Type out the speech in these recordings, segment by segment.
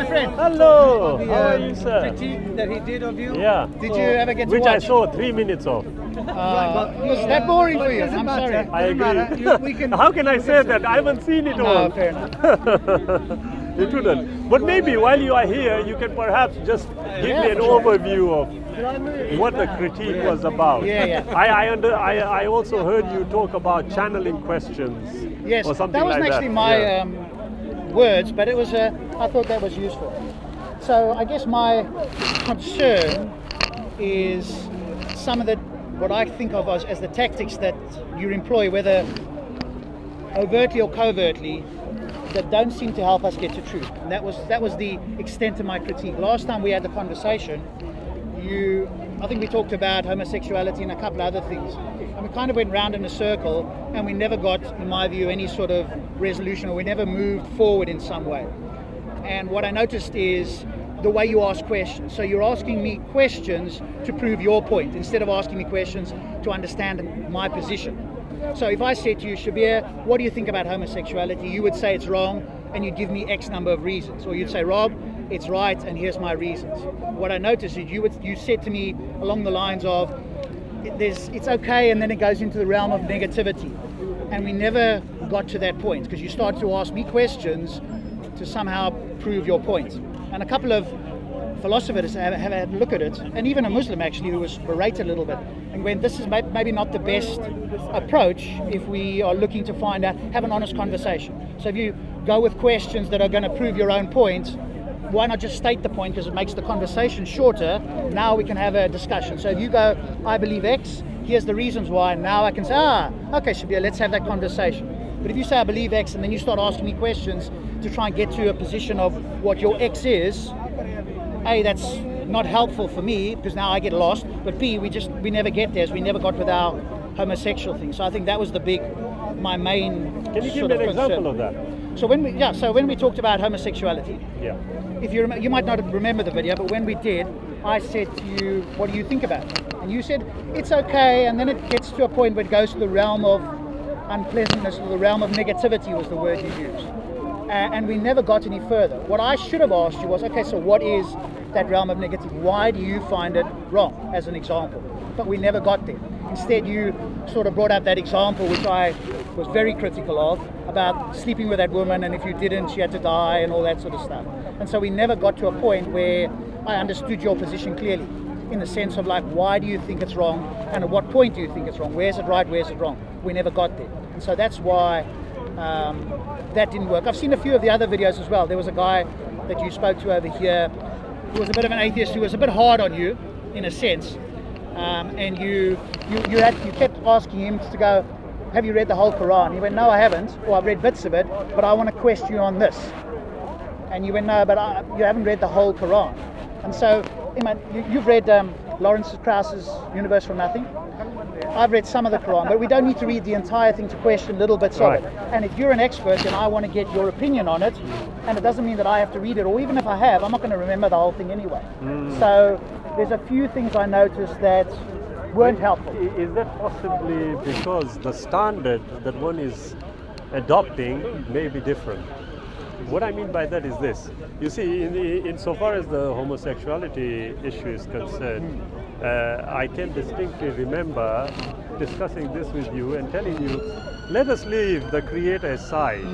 friend. Hello. How are you, sir? Critique that he did of you. Yeah. Did you ever get to Which watch? I saw 3 minutes of. Was that boring for you? I'm sorry. I agree. How can I say that? I haven't seen it all. No, fair enough. It wouldn't. But maybe while you are here, you can perhaps just give me an overview of what the critique was about. Yeah. I also heard you talk about channeling questions. Yes, or something that wasn't like actually that. my Yeah. words, but it was. I thought that was useful. So I guess my concern is some of the what I think of as the tactics that you employ, whether overtly or covertly, that don't seem to help us get to truth. And that was the extent of my critique. Last time we had the conversation, I think we talked about homosexuality and a couple other things. And we kind of went round in a circle and we never got, in my view, any sort of resolution, or we never moved forward in some way. And what I noticed is the way you ask questions. So you're asking me questions to prove your point instead of asking me questions to understand my position. So if I said to you, Shabir, what do you think about homosexuality? You would say it's wrong and you'd give me X number of reasons. Or you'd say, Rob, it's right and here's my reasons. What I noticed is you said to me along the lines of, it's okay, and then it goes into the realm of negativity. And we never got to that point because you started to ask me questions to somehow prove your point. And a couple of philosophers have had a look at it, and even a Muslim actually who was berated a little bit and went, this is maybe not the best approach if we are looking to find out, have an honest conversation. So if you go with questions that are going to prove your own point, why not just state the point, because it makes the conversation shorter. Now we can have a discussion. So if you go, I believe X, here's the reasons why, now I can say, okay, Shabir, let's have that conversation. But if you say I believe X and then you start asking me questions to try and get to a position of what your X is, A, that's not helpful for me because now I get lost, but B, we never get there as we never got with our homosexual thing. So I think that was my main Can you give me an example of that? So when we talked about homosexuality, if you might not remember the video, but when we did, I said to you, what do you think about it? And you said, it's okay, and then it gets to a point where it goes to the realm of unpleasantness, or the realm of negativity was the word you used. And we never got any further. What I should have asked you was, okay, so what is that realm of negativity? Why do you find it wrong, as an example? But we never got there. Instead, you sort of brought up that example, which I was very critical of, about sleeping with that woman, and if you didn't, she had to die, and all that sort of stuff. And so we never got to a point where I understood your position clearly, in the sense of like, why do you think it's wrong, and at what point do you think it's wrong? Where's it right, where's it wrong? We never got there. And so that's why that didn't work. I've seen a few of the other videos as well. There was a guy that you spoke to over here who was a bit of an atheist, who was a bit hard on you, in a sense. And you kept asking him to go, have you read the whole Qur'an? He went, no, I haven't, or I've read bits of it, but I want to question you on this. And you went, no, but you haven't read the whole Qur'an. And so, you've read Lawrence Krauss's Universe from Nothing. I've read some of the Qur'an, but we don't need to read the entire thing to question little bits of it. And if you're an expert, then I want to get your opinion on it, and it doesn't mean that I have to read it, or even if I have, I'm not going to remember the whole thing anyway. So there's a few things I noticed that weren't helpful. Is that possibly because the standard that one is adopting may be different? What I mean by that is this. You see, insofar as the homosexuality issue is concerned, I can distinctly remember discussing this with you and telling you, let us leave the Creator aside.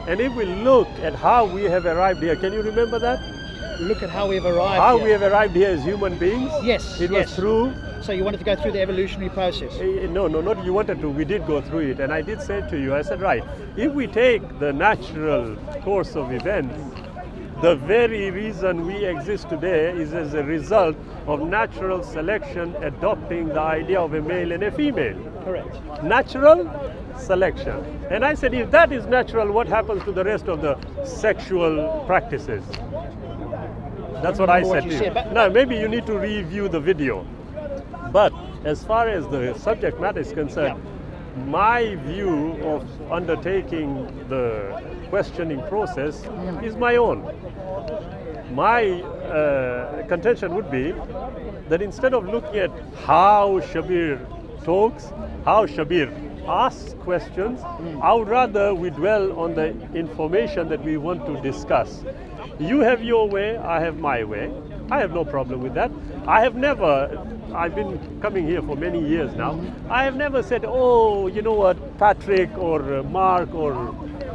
And if we look at how we have arrived here, can you remember that? Look at how we've arrived we have arrived here as human beings? Yes. It was through... So you wanted to go through the evolutionary process? No, not you wanted to. We did go through it. And I did say to you, I said, right, if we take the natural course of events, the very reason we exist today is as a result of natural selection adopting the idea of a male and a female. Correct. Natural selection. And I said, if that is natural, what happens to the rest of the sexual practices? That's what I said to you. Now, maybe you need to review the video. But as far as the subject matter is concerned, my view of undertaking the questioning process is my own. My contention would be that instead of looking at how Shabir talks, how Shabir asks questions. I would rather we dwell on the information that we want to discuss. You have your way, I have my way. I have no problem with that. I've been coming here for many years now. I have never said, oh, you know what, Patrick or Mark or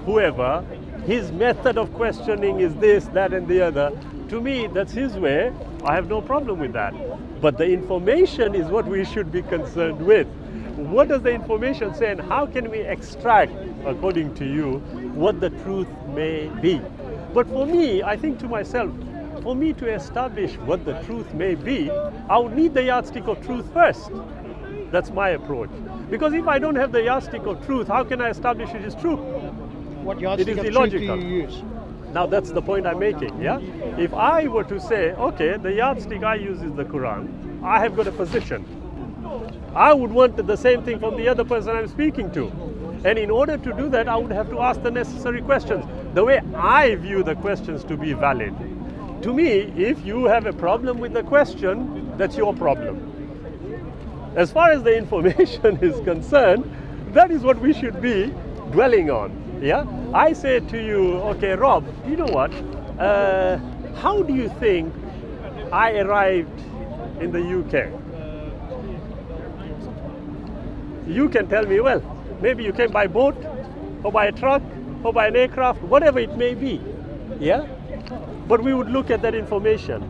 whoever, his method of questioning is this, that and the other. To me, that's his way. I have no problem with that. But the information is what we should be concerned with. What does the information say and how can we extract, according to you, what the truth may be? But for me, I think to myself, for me to establish what the truth may be, I would need the yardstick of truth first. That's my approach. Because if I don't have the yardstick of truth, how can I establish it is true? What yardstick it is of illogical. truth do you use? Now that's the point I'm making, yeah? If I were to say, okay, the yardstick I use is the Qur'an, I have got a position. I would want the same thing from the other person I'm speaking to. And in order to do that, I would have to ask the necessary questions. The way I view the questions to be valid. To me, if you have a problem with the question, that's your problem. As far as the information is concerned, that is what we should be dwelling on. Yeah, I say to you, okay, Rob, you know what? How do you think I arrived in the UK? You can tell me, well, maybe you came by boat, or by a truck, or by an aircraft, whatever it may be. Yeah, but we would look at that information.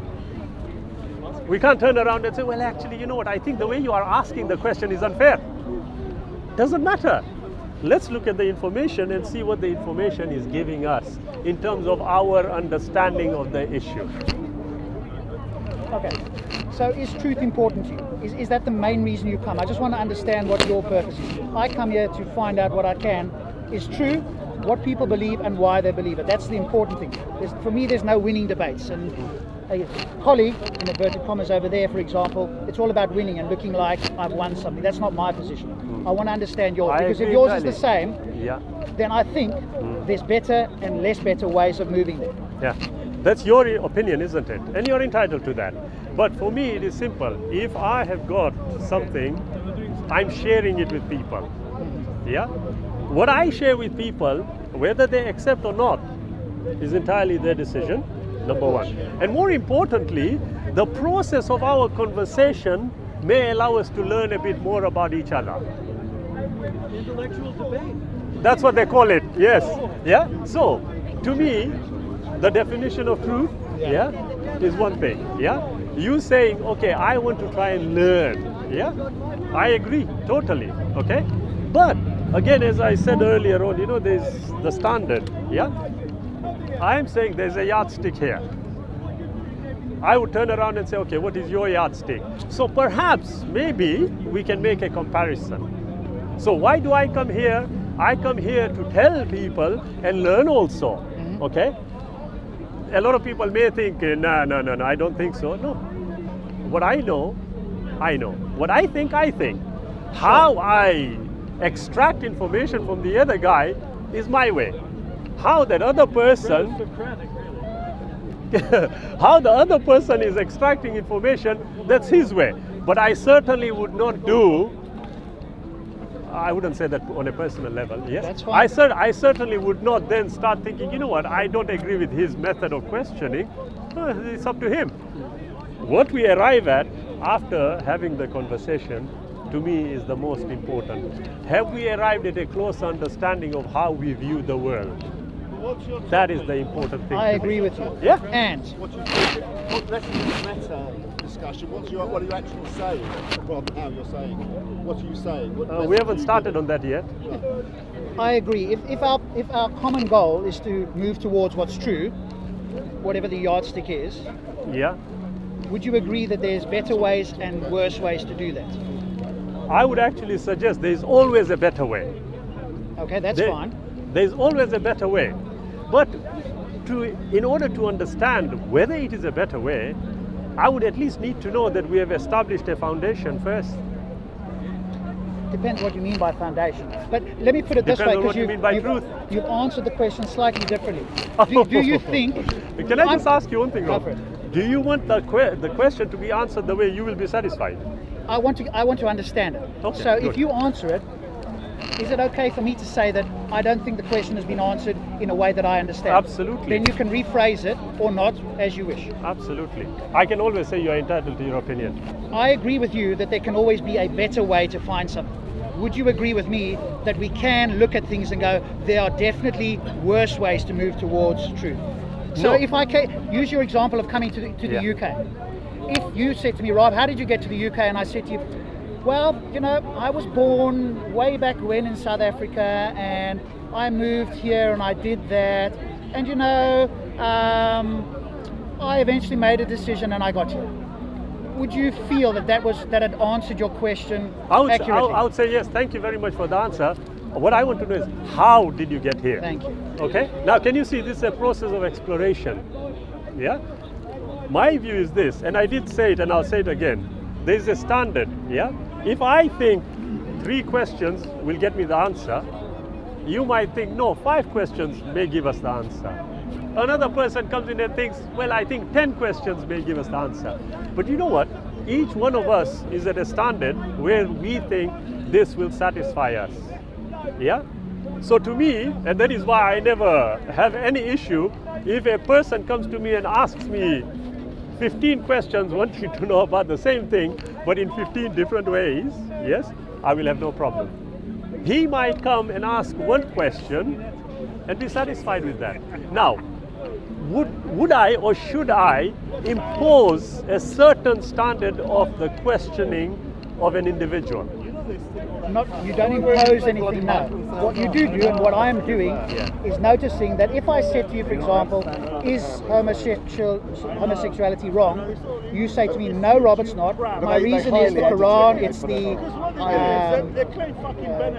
We can't turn around and say, well, actually, you know what? I think the way you are asking the question is unfair. Doesn't matter. Let's look at the information and see what the information is giving us in terms of our understanding of the issue. Okay, so is truth important to you? Is that the main reason you come? I just want to understand what your purpose is. I come here to find out what I can is true, what people believe and why they believe it. That's the important thing. For me, there's no winning debates. And a colleague, in inverted commas over there, for example, it's all about winning and looking like I've won something. That's not my position. I want to understand yours. Because if yours is the same, then I think there's better and less better ways of moving there. Yeah, that's your opinion, isn't it? And you're entitled to that. But for me, it is simple. If I have got something, I'm sharing it with people. Yeah? What I share with people, whether they accept or not, is entirely their decision, number one. And more importantly, the process of our conversation may allow us to learn a bit more about each other. Intellectual debate. That's what they call it, yes. Yeah? So, to me, the definition of truth, is one thing, You saying, okay, I want to try and learn, I agree, totally, okay? But, again, as I said earlier on, there's the standard, I'm saying there's a yardstick here. I would turn around and say, okay, what is your yardstick? So perhaps, maybe, we can make a comparison. So why do I come here? I come here to tell people and learn also, okay? A lot of people may think, no, I don't think so. No. What I know, I know. What I think, I think. How I extract information from the other guy is my way. How that other person, how the other person is extracting information, that's his way. But I certainly would not do, I wouldn't say that on a personal level, yes? That's fine. I certainly would not then start thinking, you know what, I don't agree with his method of questioning. It's up to him. What we arrive at after having the conversation, to me, is the most important. Have we arrived at a close understanding of how we view the world? That is the important thing. I agree with you. Yeah? And What less than meta discussion? What are you actually saying? Rather than how you're saying. What are you saying? We haven't started on that yet. I agree. If our common goal is to move towards what's true, whatever the yardstick is, Yeah. would you agree that there's better ways and worse ways to do that? I would actually suggest there is always a better way. Okay, that's fine. There's always a better way. But in order to understand whether it is a better way, I would at least need to know that we have established a foundation first. Depends what you mean by foundation. But let me put it this Depends way, on what you mean by truth. You've answered the question slightly differently. Do you think? Can I just ask you one thing, Go Rob? for it. Do you want the question to be answered the way you will be satisfied? I want to understand it. Okay, So good. if you answer it, is it okay for me to say that I don't think the question has been answered in a way that I understand? Absolutely. Then you can rephrase it or not as you wish. Absolutely. I can always say you're entitled to your opinion. I agree with you that there can always be a better way to find something. Would you agree with me that we can look at things and go, there are definitely worse ways to move towards truth? So No. if I can use your example of coming to the Yeah. UK. If you said to me, Rob, how did you get to the UK? And I said to you, well, you know, I was born way back when in South Africa and I moved here and I did that. And you know, I eventually made a decision and I got here. Would you feel that that had answered your question accurately? I would say yes. Thank you very much for the answer. What I want to know is, how did you get here? Thank you. Okay. Now, can you see this is a process of exploration? Yeah. My view is this, and I did say it, and I'll say it again. There is a standard. Yeah. If I think 3 questions will get me the answer, you might think no, 5 questions may give us the answer. Another person comes in and thinks, well, I think 10 questions may give us the answer. But you know what? Each one of us is at a standard where we think this will satisfy us. Yeah? So to me, and that is why I never have any issue, if a person comes to me and asks me 15 questions wanting to know about the same thing, but in 15 different ways, yes, I will have no problem. He might come and ask one question and be satisfied with that. Now, would I or should I impose a certain standard of the questioning of an individual? You don't impose anything, no. What you do, and what I am doing, is noticing that if I said to you, for example, is homosexuality wrong? You say to me, no, Rob, it's not. My reason is the Qur'an, it's the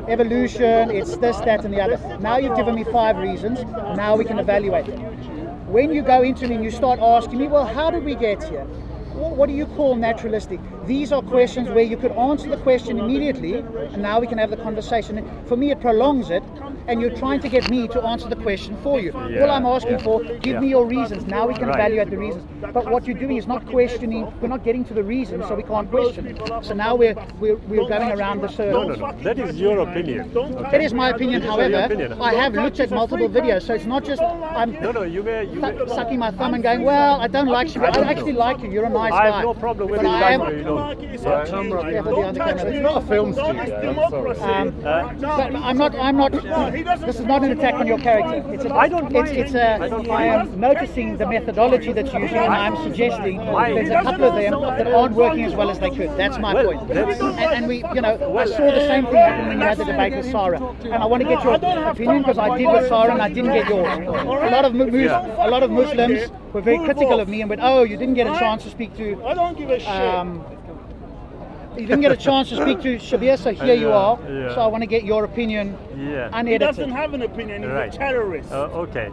evolution, it's this, that, and the other. Now you've given me 5 reasons, now we can evaluate it. When you go into me and you start asking me, well, how did we get here? What do you call naturalistic? These are questions where you could answer the question immediately and now we can have the conversation. For me, it prolongs it and you're trying to get me to answer the question for you. All I'm asking for, give me your reasons. Now we can evaluate the reasons. But what you're doing is not questioning, we're not getting to the reasons, so we can't question it. So now we're going around the circle. No. That is your opinion. Okay? It is my opinion, however, I have looked at multiple videos, so it's not just I'm You may sucking my thumb and going, well, I don't like you. I actually like you. You're a nice guy. I have no problem with But it. I am- You know. It's a camera. Yeah, but behind the camera. It's not a film studio. But I'm not. This is not an attack on your character. I don't mind. I am noticing the methodology that's using, and I'm suggesting there's a couple of them that aren't working as well as they could. That's my point. And we, I saw the same thing happen when you had the debate with Sarah, and I want to get your opinion because I did with Sarah and I didn't get yours. A lot of Muslims were very critical of me and went, "Oh, you didn't get a chance to speak to." I don't give a shit. You didn't get a chance to speak to Shabir, so here you are. Yeah. So I want to get your opinion He doesn't have an opinion, he's a terrorist. Okay.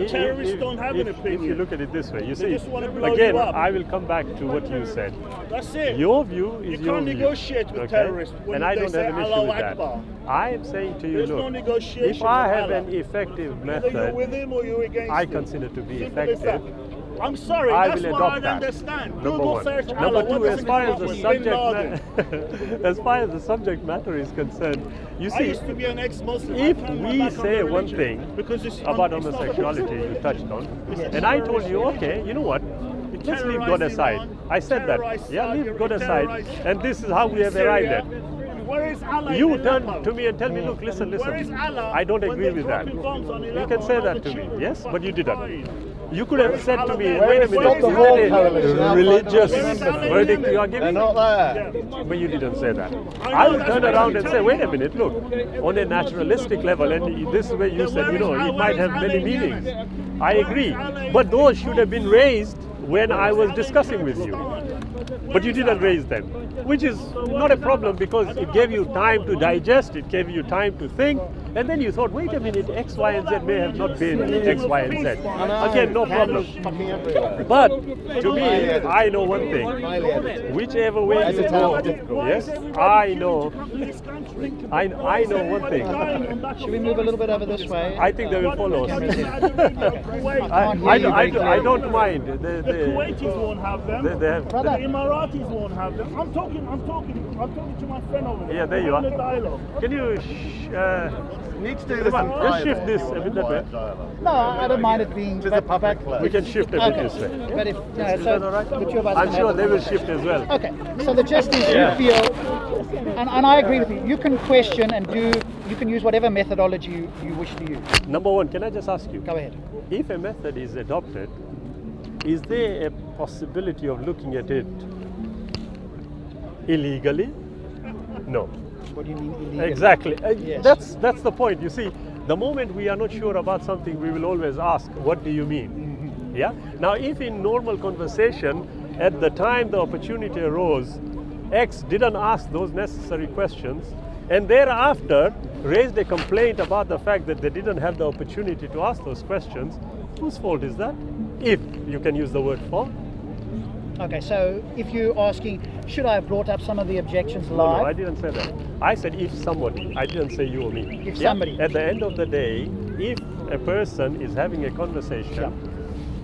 Terrorists don't have an opinion. If you look at it this way, you They see, just wanna blow again, you up. I will come back to what you said. That's it. Your view is You your can't view. negotiate with terrorists when and I they don't say have an issue Allahu with that. Akbar. I am saying to you, There's no look, negotiation if I with have Allah. an effective Either you're method, with him or you're against I him. consider to be Simple as effective, that. I'm sorry, I that's will what adopt I that. understand. Number Google one. search Number Allah. two, What does as it far come as the up with? subject Bin Laden. as far as the subject matter is concerned, you I see, used to be an ex-Muslim. if I turned my we back on say the one religion thing because it's about it's not homosexuality, you touched on, and I told you, okay, you know what? Let's leave God terrorised aside. Iran, I said that. terrorised Yeah, Saudi leave God Arabia, aside. terrorised And this is how we have arrived Syria. at. Where is Allah You in turn Aleppo? to me and tell me, look, listen. Where is Allah I don't when agree they're with that. dropping bombs on You Aleppo can say and all that the to me, children yes, but you fucking didn't. crying? You could have said to me, Where wait a is minute, Allah? is that Where is a Allah? religious Where is Allah? verdict you are giving? They're not there. But you didn't say that. I I will know, turn that's around what and I'm say, wait a telling minute, look, on a naturalistic level, and this is where you said, it might have many meanings. I agree. But those should have been raised when I was discussing with you. But you didn't raise them, which is not a problem because it gave you time to digest, it gave you time to think, and then you thought, wait a minute, X, Y, and Z may have not been X, Y, and Z. Again, no problem. Fucking everywhere. But to me, I know one thing. Highly edited. Whichever way you Edited, go, difficult. yes, I know I know one thing. Should we move a little bit over this way? I think they will follow us. can't hear you very I don't mind. The Kuwaitis won't have them. They have, Brother. The Emiratis won't have them. I'm talking talking to my friend over there. Yeah, there you We're in are. a dialogue. Can you Need to do this in just shift this a bit that way? No, I don't mind it being. Just a public place. We can shift a bit Okay. this way. But if Is that all right? the two of us I'm can sure have a they will conversation. shift as well. Okay, so the gist is Yeah. you feel, and I agree with you. You can question and you can use whatever methodology you wish to use. Number one, can I just ask you? Go ahead. If a method is adopted, is there a possibility of looking at it illegally? No. What do you mean illegal? Exactly. Yes. That's the point. You see, the moment we are not sure about something, we will always ask, what do you mean? Mm-hmm. Yeah? Now, if in normal conversation, at the time the opportunity arose, X didn't ask those necessary questions, and thereafter raised a complaint about the fact that they didn't have the opportunity to ask those questions, whose fault is that? If you can use the word fault. Okay, so if you're asking, should I have brought up some of the objections live? No, I didn't say that. I said if somebody. I didn't say you or me. If somebody. At the end of the day, if a person is having a conversation,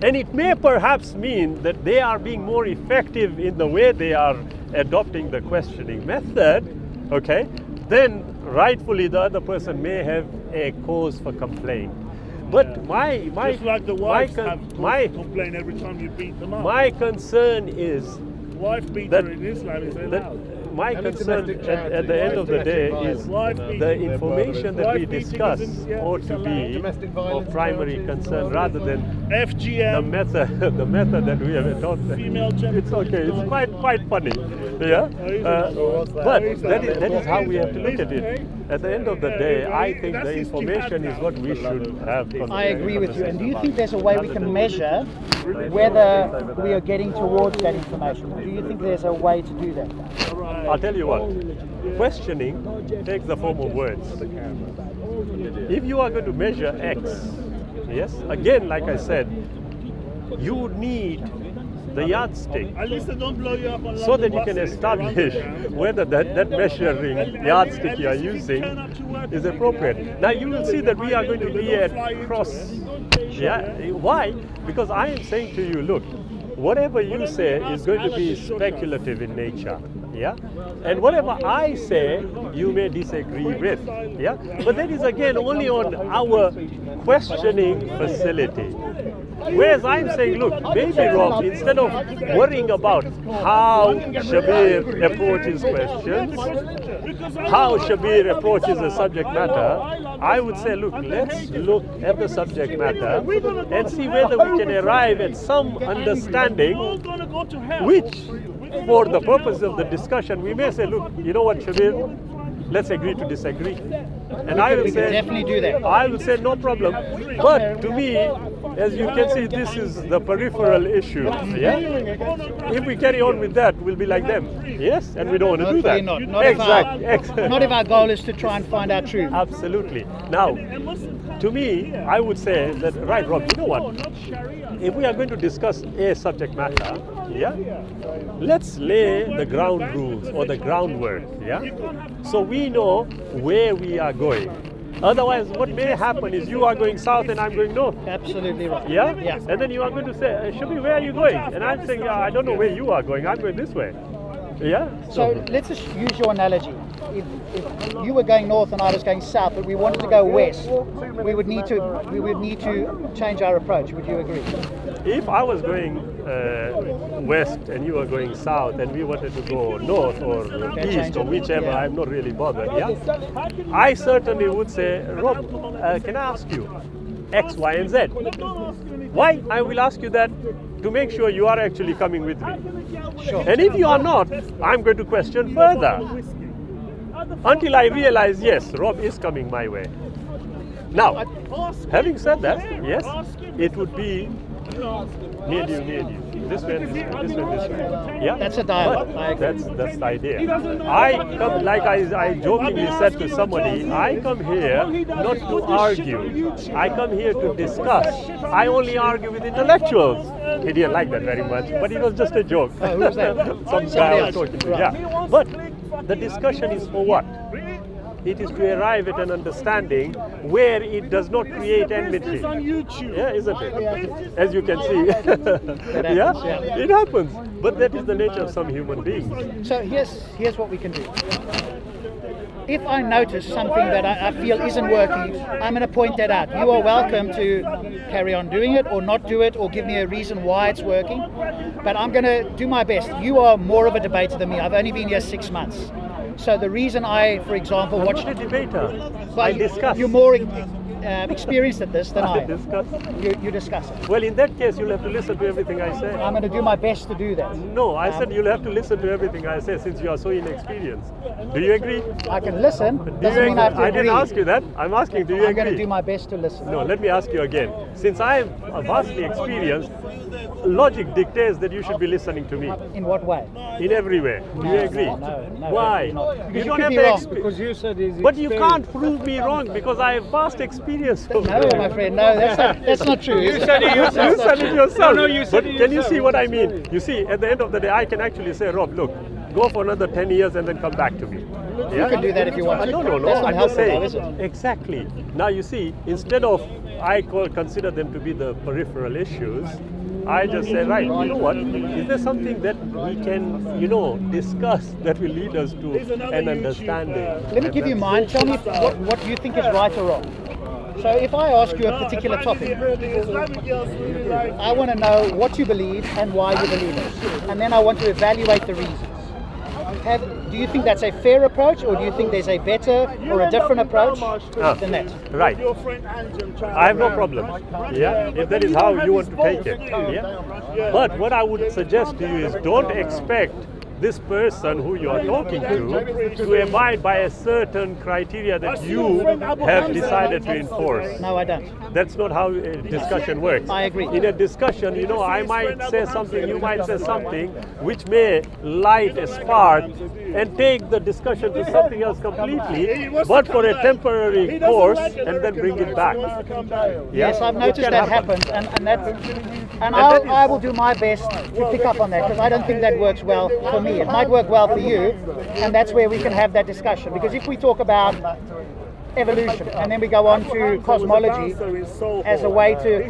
and it may perhaps mean that they are being more effective in the way they are adopting the questioning method, okay, then rightfully the other person may have a cause for complaint. But my Just like the my wives con- have my complain every time you beat them up. my concern is Wife beater that- in Islam is that allowed. my Any concern domestic at the end of the day is Wife the beating. information that we Wife beating discuss isn't- yeah, ought it's to allowed. be Domestic of violence primary charges, concern rather than the FGM. method the method that we have taught. Female genital It's okay. It's quite funny. Yeah. what's that? But What's that is how we have to look at it. At the end of the day, I think That's the his information jihad is what we should have. I agree with you. And do you think there's a way we can measure whether we are getting towards that information? Do you think there's a way to do that? I'll tell you what. Questioning takes the form of words. If you are going to measure X, yes, again, like I said, you need the yardstick At least they don't blow you up on so London that you can buses. establish whether that measuring yardstick you are using is appropriate. Now you will see that we are going to be at cross. Yeah, why? Because I am saying to you, look, whatever you say is going to be speculative in nature. Yeah, and whatever I say, you may disagree with. Yeah, but that is again only on our questioning facility. Whereas I'm saying, look, maybe Rob, instead of worrying about how Shabir approaches questions, how Shabir approaches the subject matter, I would say, look, let's look at the subject matter and see whether we can arrive at some understanding which, for the purpose of the discussion, we may say, look, you know what, Shabir, let's agree to disagree. And I will We can say, definitely do that. I will say no problem. But to me, as you can see, this is the peripheral issue. Yeah. If we carry on with that, we'll be like them. Yes, and we don't want to do that. Hopefully not. Exactly. Not if our goal is to try and find out truth. Absolutely. Now, to me, I would say that, right, Rob, you know what? If we are going to discuss a subject matter, yeah, let's lay the ground rules or the groundwork, yeah, so we know where we are going. Otherwise, what may happen is you are going south and I'm going north. Absolutely right. Yeah? Yeah. And then you are going to say, Shabir, where are you going? And I'm saying, I don't know where you are going. I'm going this way. Yeah? So let's just use your analogy. If you were going north and I was going south, but we wanted to go west, we would need to change our approach. Would you agree? If I was going west and you were going south and we wanted to go north or east or whichever, Yeah. I'm not really bothered. Yeah? I certainly would say, Rob, can I ask you X, Y, and Z? Why? I will ask you that to make sure you are actually coming with me. Sure. And if you are not, I'm going to question further until I realize, yes, Rob is coming my way. Now, having said that, yes, it would be near you. This way, this way. Yeah, That's a dialogue. I But agree. that's the idea. I come, like I jokingly said to somebody, I come here not to argue. I come here to discuss. I only argue with intellectuals. He didn't like that very much, but it was just a joke. Oh, who was that? Some Somebody guy I was else. talking to. Right. Yeah, but the discussion is for what? It is to arrive at an understanding where it does not create enmity. It's on YouTube. Yeah, isn't it? As you can see. happens, yeah. It happens. But that is the nature of some human beings. So here's what we can do. If I notice something that I feel isn't working, I'm going to point that out. You are welcome to carry on doing it or not do it or give me a reason why it's working. But I'm going to do my best. You are more of a debater than me. I've only been here 6 months. So the reason I, for example, watched I'm not a debater. Well, I discuss. You're more experienced at this than I am. discuss. You discuss it. Well, in that case, you'll have to listen to everything I say. I'm going to do my best to do that. No, I said you'll have to listen to everything I say since you are so inexperienced. Do you agree? I can listen. Do Doesn't you mean I have to I agree. didn't ask you that. I'm asking, do you I'm agree? going to do my best to listen. No, let me ask you again. Since I am vastly experienced, logic dictates that you should be listening to me In what way? in every way. Do you agree? No, Why? not. You Because you don't could have be the wrong. Because you said he's But you can't prove me wrong because I have vast experience of No, it. my friend, no, that's not true. You said it yourself. You said it yourself. No, you said but it can you yourself. see what I mean? You see, at the end of the day, I can actually say, Rob, look, go for another 10 years and then come back to me. You can do that if you want to. No, That's not I'm just helpful, saying. though, is it? Exactly. Now you see, instead of consider them to be the peripheral issues, I just say, right, you know what? Is there something that we can, discuss that will lead us to an understanding? Let me give you mine. Tell me what you think is right or wrong. So if I ask you a particular topic, I want to know what you believe and why you believe it. And then I want to evaluate the reasons. Do you think that's a fair approach, or do you think there's a better or a different approach than that? Right. I have no problem. Yeah, if that is how you want to take it. Yeah. But what I would suggest to you is don't expect this person who you are talking to abide by a certain criteria that you have decided to enforce. No, I don't. That's not how a discussion works. I agree. In a discussion, I might say something, you might say something, which may light a spark and take the discussion to something else completely, but for a temporary course, and then bring it back. Yes, I've It noticed can that happen. happens, and I will do my best to pick up on that, because I don't think that works well for me. It might work well for you, and that's where we can have that discussion. Because if we talk about evolution and then we go on to cosmology as a way to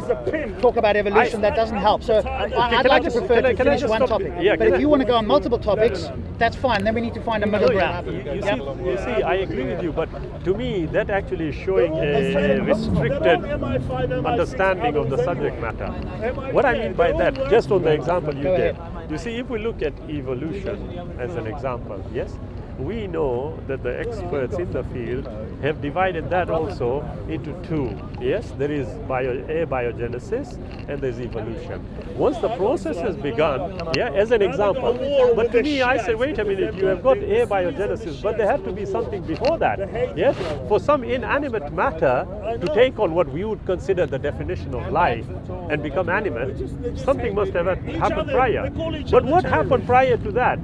talk about evolution, that doesn't help. So I'd like to prefer to finish one topic. But if you want to go on multiple topics, that's fine. Then we need to find a middle ground. You see, I agree with you, but to me, that actually is showing a restricted understanding of the subject matter. What I mean by that, just on the example you Go gave, ahead. you see, if we look at evolution as an example, yes, we know that the experts in the field have divided that also into two. Yes, there is abiogenesis and there's evolution. Once the process has begun, as an example, but to me I say, wait a minute, you have got abiogenesis, but there had to be something before that. Yes, for some inanimate matter to take on what we would consider the definition of life and become animate, something must have happened prior. But what happened prior to that?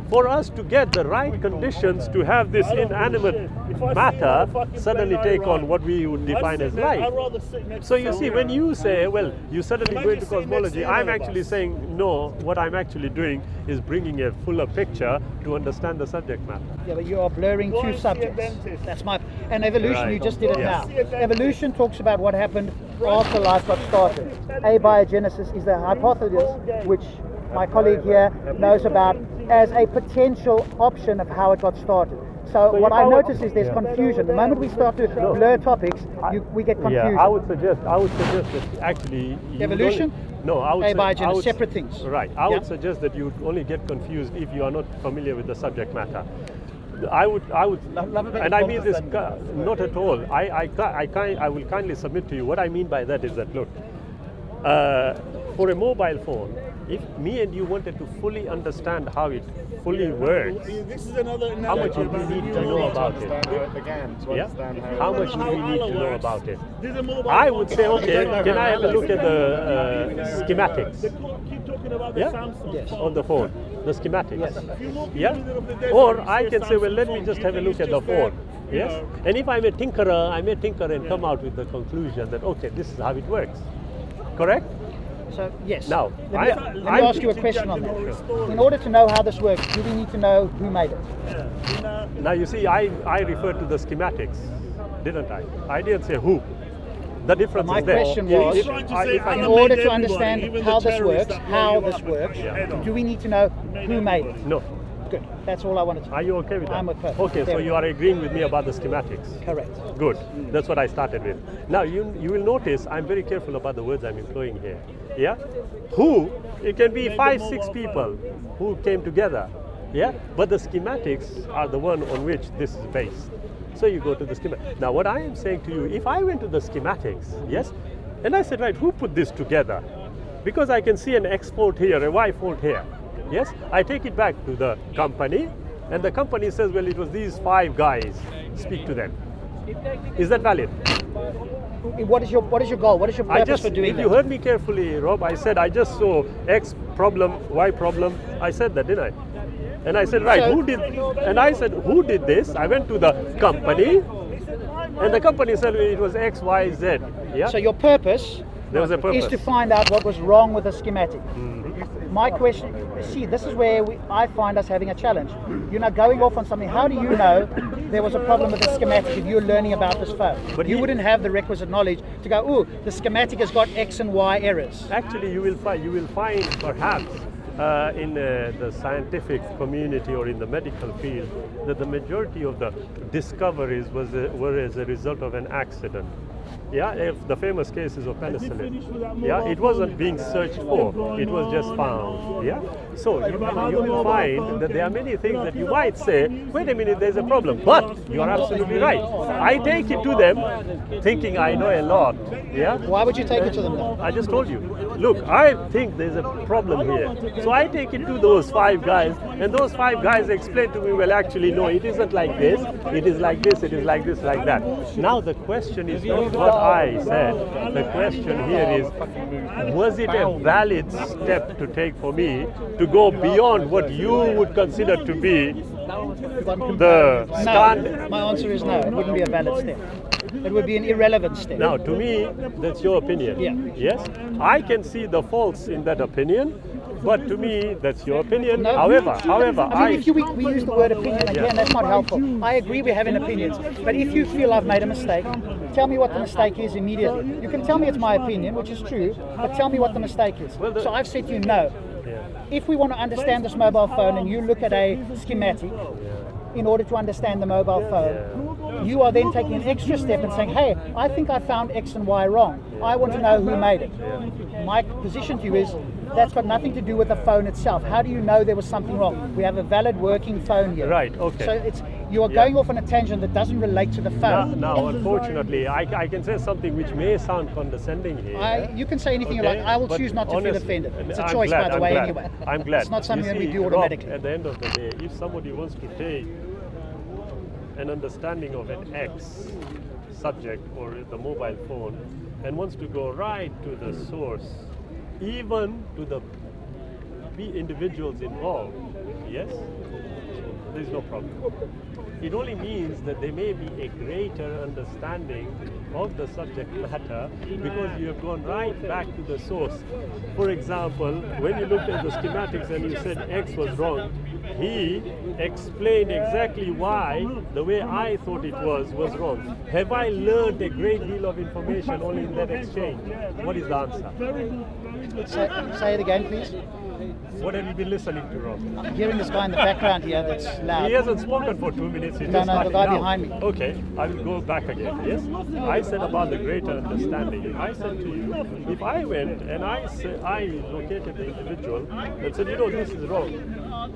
For us to get the right conditions to have this inanimate matter suddenly take on what we would define as life. So you see, when you say, well, you suddenly go into cosmology, I'm actually saying, no, what I'm actually doing is bringing a fuller picture to understand the subject matter. Yeah, but you are blurring two subjects. That's my... And evolution, Right. you just did it Yes. now. Evolution talks about what happened after life got started. Abiogenesis is the hypothesis which my colleague here knows about as a potential option of how it got started. So what I notice is there's confusion. The moment we start to blur topics, we get confusion. Yeah, I would suggest that actually Evolution? I would Abiogenesis, separate things. Right. I would suggest that you would only get confused if you are not familiar with the subject matter. I would, and I mean this not at all. I will kindly submit to you. What I mean by that is that, look, for a mobile phone, if me and you wanted to fully understand how it fully works, how much would we need to know about it? How much would we need to know about it? I would say, okay, can I have a look at the schematics? Yes. On the phone, the schematics. Yeah. Or I can say, well, let me just have a look at the phone. Yes. And if I'm a tinkerer, I may tinker and come out with the conclusion that, okay, this is how it works. Correct? So yes. Now, let me ask you a question on that. In order to know how this works, do we need to know who made it? Now you see, I referred to the schematics, didn't I? I didn't say who. The difference My is there. question was, If I in order to understand how this works, do we need to know who made it? no. Good. That's all I wanted to know. Are you okay with that? I'm perfect. Okay, There so we you go. are agreeing with me about the schematics. Correct. Good. That's what I started with. Now you will notice I'm very careful about the words I'm employing here. Yeah? Who? It can be 5-6 people who came together. Yeah? But the schematics are the one on which this is based. So you go to the schematic. Now what I am saying to you, if I went to the schematics, yes, and I said, right, who put this together? Because I can see an X fault here, a Y fault here. Yes, I take it back to the company, and the company says, well, it was these 5 guys. Speak to them. Is that valid? What is your goal? What is your purpose for doing if that? you heard me carefully, Rob, I said I just saw X problem, Y problem. I said that, didn't I? And I said, right, So- who did? And I said, who did this? I went to the company, and the company said it was X, Y, Z. Yeah. So your purpose There was a purpose. is to find out what was wrong with the schematic. My question, see, this is where I find us having a challenge. You're now going off on something. How do you know there was a problem with the schematic if you're learning about this phone? But you he- wouldn't have the requisite knowledge to go, oh, the schematic has got X and Y errors. Actually, you will find perhaps in the scientific community or in the medical field that the majority of the discoveries were as a result of an accident. Yeah, if the famous cases of penicillin. Yeah, it wasn't being searched for; it was just found. Yeah, so you will find that there are many things that you might say, "Wait a minute, there's a problem." But you are absolutely right. I take it to them, thinking I know a lot. Yeah. Why would you take it to them then? I just told you. Look, I think there's a problem here. So I take it to those 5 guys, and those 5 guys explain to me, well, actually, no, it isn't like this. It is like this. It is like this, like that. Now the question is not what I said. The question here is, was it a valid step to take for me to go beyond what you would consider to be the standard? No, my answer is no. It wouldn't be a valid step. It would be an irrelevant step. Now, to me, that's your opinion. Yeah. Yes? I can see the faults in that opinion, but to me, that's your opinion. No. However, I mean, if we use the word opinion again, Yeah. that's not helpful. I agree we're having opinions, but if you feel I've made a mistake, tell me what the mistake is immediately. You can tell me it's my opinion, which is true, but tell me what the mistake is. Well, So I've said to you, no. Yeah. If we want to understand this mobile phone and you look at a schematic in order to understand the mobile phone, you are then taking an extra step and saying, hey, I think I found X and Y wrong. I want to know who made it. My position to you is that's got nothing to do with the phone itself. How do you know there was something wrong? We have a valid working phone here. Right, okay. So you are going off on a tangent that doesn't relate to the phone. Now, unfortunately, I can say something which may sound condescending here. You can say anything you like. I will but choose not to feel honest- offended. It's a I'm choice, glad, by the I'm way, glad, anyway. I'm glad. It's not something You that we see, do Rob, automatically. at the end of the day, if somebody wants to take an understanding of an X subject or the mobile phone and wants to go right to the source, even to the individuals involved, yes, there's no problem. It only means that there may be a greater understanding of the subject matter because you have gone right back to the source. For example, when you looked at the schematics and you said X was wrong, he explained exactly why the way I thought it was wrong. Have I learned a great deal of information only in that exchange? What is the answer? Say it again, please. What have you been listening to, Rob? I'm hearing this guy in the background here that's loud. He hasn't spoken for 2 minutes. He No, just no, the started guy now. behind me. Okay, I will go back again. Yes, I said about the greater understanding. I said to you, if I went and I located the individual and said, this is wrong,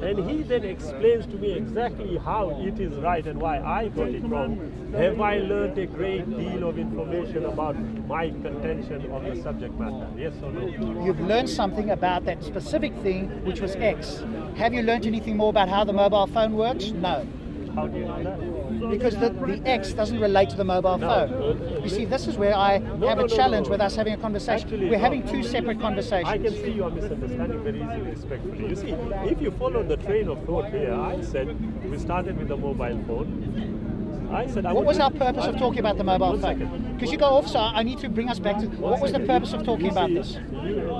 and he then explains to me exactly how it is right and why I got it wrong, have I learned a great deal of information about my contention of the subject matter? Yes or no? You've learned something about that specific thing, which was X. Have you learned anything more about how the mobile phone works? No. How do you know that? Because the X doesn't relate to the mobile phone. You see, this is where I have a challenge with us having a conversation. Actually, We're no. having two separate conversations. I can see you are misunderstanding very easily, respectfully. You see, if you follow the train of thought here, I said we started with the mobile phone. I said I What would was our purpose of talking about the mobile One phone? second. Because you go off, so I need to bring us back to what was the purpose of talking about this?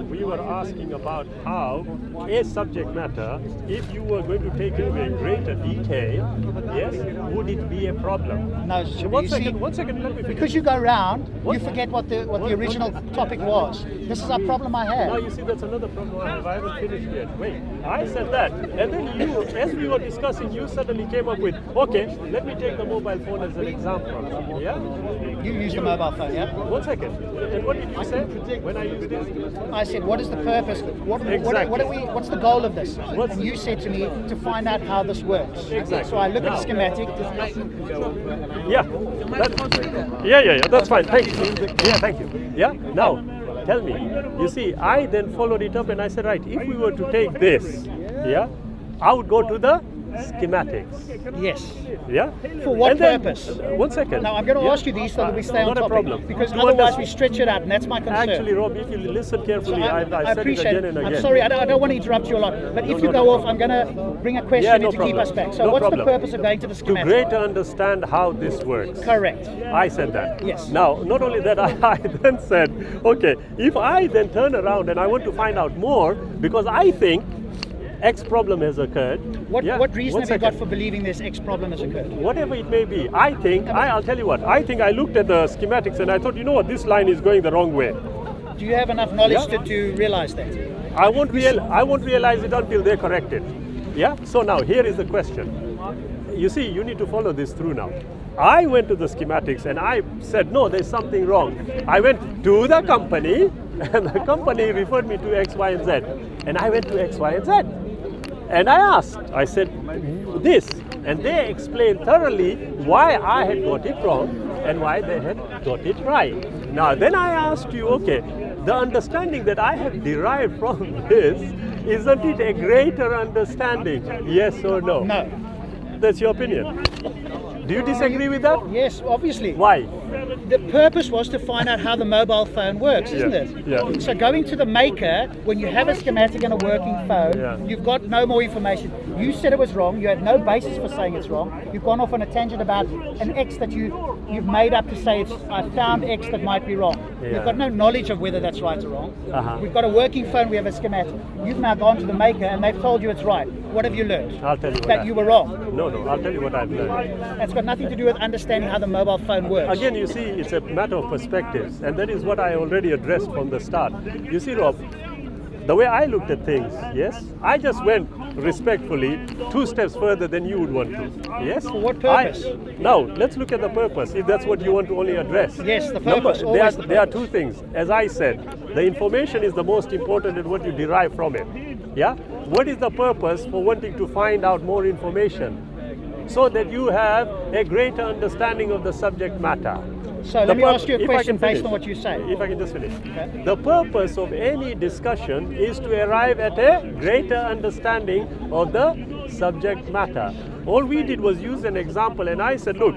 We were asking about how a subject matter, if you were going to take it into a greater detail, yes, would it be a problem? No, Shabir, One you second, see, one second, let me finish. because you go round, What? you forget what the original topic was. This is a problem I have. Now you see that's another problem I have. I haven't finished yet. Wait, I said that, and then you, as we were discussing, you suddenly came up with, okay, let me take the mobile phone as an example. Yeah? You use the mobile phone, yeah? 1 second. And what did you say when I used it? I said, what is the purpose? What are we? What's the goal of this? And you said to me to find out how this works. Exactly. So I look at Now- the schematic. Yeah, that's fine. Thank you. Yeah, thank you. Yeah, now tell me. You see, I then followed it up and I said, right, if we were to take this, yeah, I would go to the schematics. Yes. Yeah. For what And then- purpose? 1 second. Now I'm going to Yeah. ask you these so that we stay on Not a topic. problem. Because To otherwise understand- we stretch it out, and that's my concern. Actually, Rob, if you listen So carefully, I've I said it appreciate again and again. I'm sorry, I don't want to interrupt you a lot. But if you no go off, problem. I'm going to bring a question Yeah, in no to keep problem. us back. So No what's problem. the purpose of going to the To schematic? greater understand how this works. Correct. I said that. Yes. Now, not only that, I then said, okay, if I then turn around and I want to find out more, because I think X problem has occurred. What reason 1 have you got second. for believing this X problem has occurred? Whatever it may be, I think, I'll tell you what, I think I looked at the schematics and I thought, you know what, this line is going the wrong way. Do you have enough knowledge Yeah. to realize that? I won't realize it until they correct it. Yeah? So now, here is the question. You see, you need to follow this through now. I went to the schematics and I said, no, there's something wrong. I went to the company and the company referred me to X, Y, and Z. And I went to X, Y, and Z. And I asked, I said, this. And they explained thoroughly why I had got it wrong and why they had got it right. Now, then I asked you, okay, the understanding that I have derived from this, isn't it a greater understanding? Yes or no? No. That's your opinion. Do you disagree with that? Yes, obviously. Why? The purpose was to find out how the mobile phone works, isn't Yeah, it? yeah. So going to the maker, when you have a schematic and a working phone, Yeah. you've got no more information. You said it was wrong. You had no basis for saying it's wrong. You've gone off on a tangent about an X that you've made up to say I found X that might be wrong. Yeah. You've got no knowledge of whether that's right or wrong. Uh-huh. We've got a working phone. We have a schematic. You've now gone to the maker and they've told you it's right. What have you learned? I'll tell you what That you were wrong. No, I'll tell you what I've learned. That's got nothing to do with understanding how the mobile phone works. Again, you see, it's a matter of perspectives, and that is what I already addressed from the start. You see, Rob, the way I looked at things, yes, I just went respectfully 2 steps further than you would want to. Yes? For what purpose? Now, let's look at the purpose, if that's what you want to only address. Yes, the purpose, There always the there are purpose. 2 things. As I said, the information is the most important and what you derive from it. Yeah? What is the purpose for wanting to find out more information? So that you have a greater understanding of the subject matter. So let me ask you a If I question can based finish. on what you say. If I can just finish. Okay. The purpose of any discussion is to arrive at a greater understanding of the subject matter. All we did was use an example, and I said, look,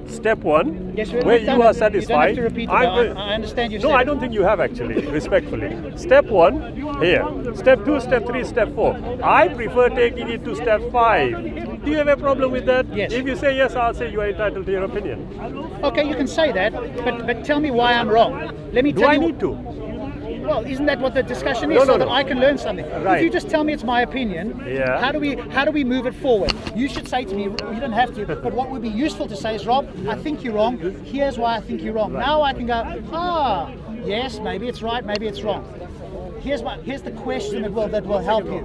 step 1, Yes, where we've done you are it. satisfied. You don't have to repeat it. I'm I going- understand you No, said I it. don't think you have actually, respectfully. Step 1, here. Step 2, step 3, step 4. I prefer taking it to step 5. Do you have a problem with that? Yes. If you say yes, I'll say you are entitled to your opinion. Okay, you can say that, but tell me why I'm wrong. Let me Do tell I you. need to? Well, isn't that what the discussion is? No, so no, that no. I can learn something. Right. If you just tell me it's my opinion, Yeah. how do we move it forward? You should say to me, you don't have to, but what would be useful to say is, Rob, I think you're wrong. Here's why I think you're wrong. Now I can go, yes, maybe it's right, maybe it's wrong. Here's the question that will help you.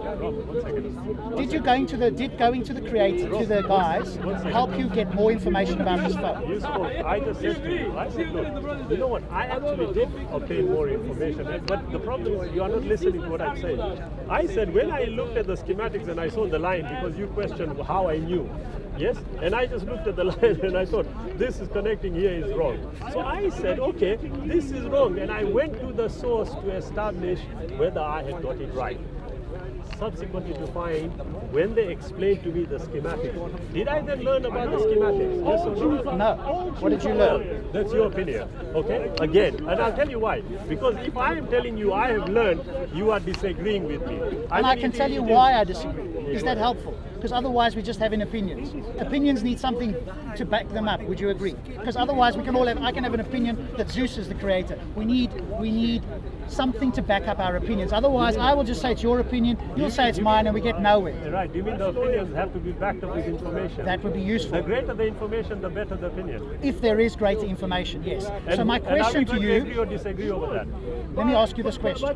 Did going to the creator, to the guys, help you get more information about this phone? You spoke. I just said to you, I said, look, you know what, I actually did obtain more information, but the problem is you are not listening to what I'm saying. I said, when I looked at the schematics and I saw the line, because you questioned how I knew, yes, and I just looked at the line and I thought, this is connecting here is wrong. So I said, okay, this is wrong, and I went to the source to establish whether I had got it right. Subsequently to find, when they explained to me the schematics, did I then learn about the schematics? Yes or no? No. What did you learn? That's your opinion, okay? Again, and I'll tell you why. Because if I am telling you I have learned, you are disagreeing with me. And I can tell you why I disagree. Is that helpful? Because otherwise we're just having opinions. Opinions need something to back them up. Would you agree? Because otherwise we can all have, I can have an opinion that Zeus is the creator. We need something to back up our opinions. Otherwise I will just say it's your opinion, you'll say it's mine, and we get nowhere. Right, you mean the opinions have to be backed up with information? That would be useful. The greater the information, the better the opinion. If there is greater information, yes. And, so my question to you, agree or disagree over that? let me ask you this question.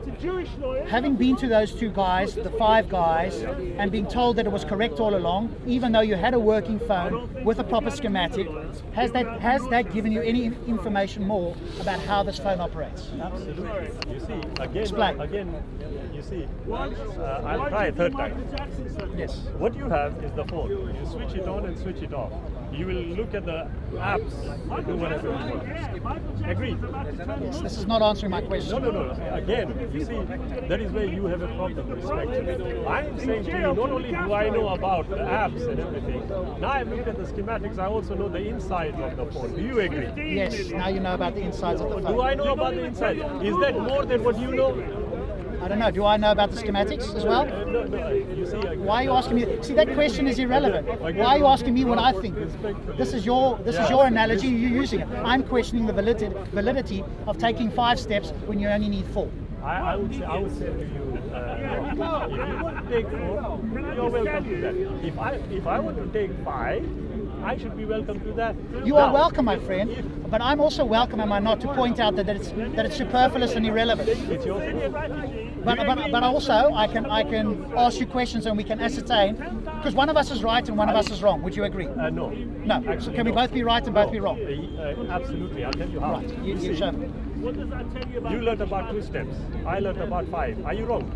Having been to those two guys, the 5 guys, and being told that it was correct all along, even though you had a working phone with a proper schematic, has that given you any information more about how this phone operates? Absolutely. You see, Explain. you see, I'll try a third time. Yes. What you have is the phone. You switch it on and switch it off. You will look at the apps and do whatever you want. Agreed? Yes. This is not answering my question. No. Again, you see, that is where you have a problem, respectively. I'm saying to you, not only do I know about the apps and everything, now I've looked at the schematics, I also know the inside of the phone. Do you agree? Yes. Now you know about the insides of the phone. Do I know about the inside? Is that more than what you know? I don't know. Do I know about the schematics as well? No. You see, Why are you asking me? See, that question is irrelevant. Why are you asking me what I think? This is your analogy. You're using it. I'm questioning the validity of taking 5 steps when you only need 4. I would say to you, if you want to take 4, you're welcome to that. If I want to take 5, I should be welcome to that. You are welcome, my friend, but I'm also welcome, am I not, to point out that it's superfluous and irrelevant. It's your opinion. But also I can ask you questions and we can ascertain, because one of us is right and one of us is wrong. Would you agree? No. No. So can we both be right and both be wrong? Absolutely. I'll tell you how. Right. You show me. You learned about 2 steps. I learned about 5. Are you wrong?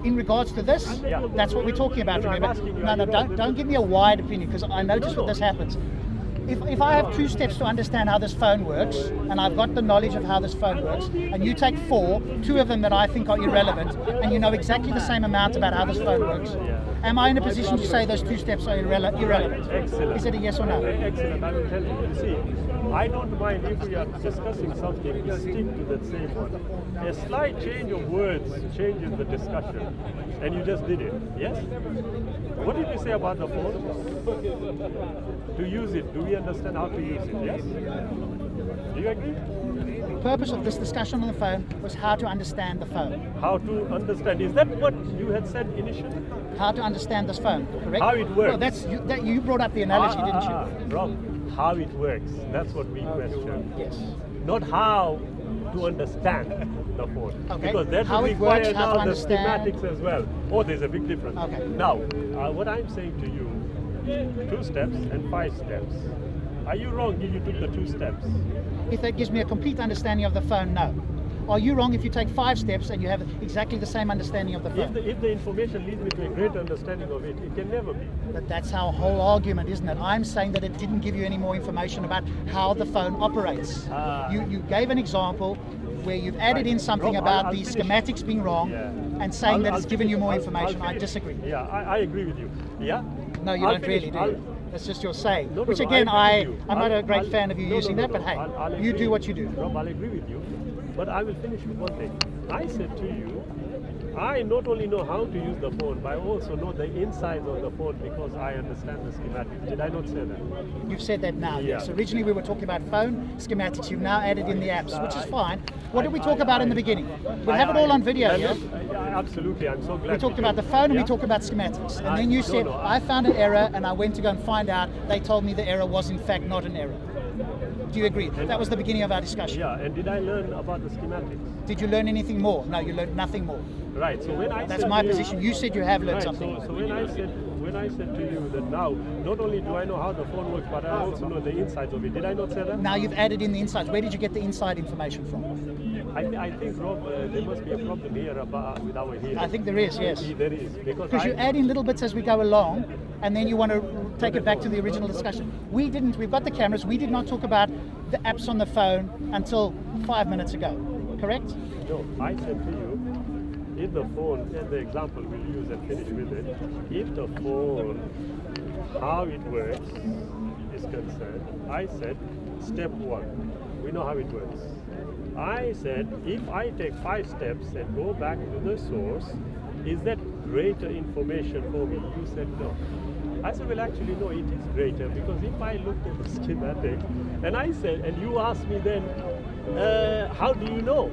In regards to this, Yeah. that's what we're talking about. No, I'm Remember? asking you, No, don't give me a wide opinion, because I notice what this happens. If I have 2 steps to understand how this phone works, and I've got the knowledge of how this phone works, and you take 4, 2 of them that I think are irrelevant, and you know exactly the same amount about how this phone works, am I in a position to say those 2 steps are irrelevant? Excellent. Is it a yes or no? Excellent. I will tell you. You see, I don't mind if we are discussing something, we stick to that same one. A slight change of words changes the discussion, and you just did it. Yes? What did you say about the phone? To use it, do we understand how to use it? Yes? Do you agree? The purpose of this discussion on the phone was how to understand the phone. How to understand? Is that what you had said initially? How to understand this phone, correct? How it works. Well, you brought up the analogy, didn't you? Rob, how it works. That's what we question. Yes. Not how to understand the phone. Okay. Because that How will it works, require how now to the understand. schematics as well. Oh, there's a big difference. Okay. Now, what I'm saying to you, 2 steps and 5 steps. Are you wrong if you took the 2 steps? If that gives me a complete understanding of the phone, no. Are you wrong if you take 5 steps and you have exactly the same understanding of the phone? If the information leads me to a greater understanding of it, it can never be. But that's our whole argument, isn't it? I'm saying that it didn't give you any more information about how the phone operates. You gave an example where you've added in something Rob, about I'll the finish. schematics being wrong and saying that it's given you more information. I disagree. Yeah, I agree with you. Yeah? No, you I'll don't finish. really, do you? That's just your saying. No, Which no, again, I agree with you. I'm not a great I'll- fan of you no, using no, that, no, but hey, I'll you agree do what with you do. Rob, I'll agree with you, but I will finish with one thing. I said to you, I not only know how to use the phone, but I also know the insides of the phone because I understand the schematics. Did I not say that? You've said that now, Yeah. yes. Originally we were talking about phone schematics. You've now added in the apps, which is fine. What did we talk about in the beginning? We'll have it all on video, yeah? Absolutely, I'm so glad. We talked you about the did. phone and Yeah. we talked about schematics. And then you said, no. I found an error and I went to go and find out. They told me the error was in fact not an error. Do you agree? That was the beginning of our discussion. Yeah, and did I learn about the schematics? Did you learn anything more? No, you learned nothing more. Right. So when I That's said my to you- position. You said you have learned Right. something. So when I said to you that now not only do I know how the phone works, but I also know the insides of it. Did I not say that? Now you've added in the insides. Where did you get the inside information from? I think, Rob, there must be a problem here with our hearing. I think there is, yes. There is Because you add in little bits as we go along, and then you want to take it back to the original discussion. We didn't. We've got the cameras. We did not talk about the apps on the phone until 5 minutes ago. Correct? No, I said to you, if the phone, and the example we'll use and finish with it, if the phone, how it works is concerned, I said, step 1, we know how it works. I said, if I take 5 steps and go back to the source, is that greater information for me? You said no. I said, well, actually, no, it is greater, because if I looked at the schematic and I said, and you asked me then, how do you know?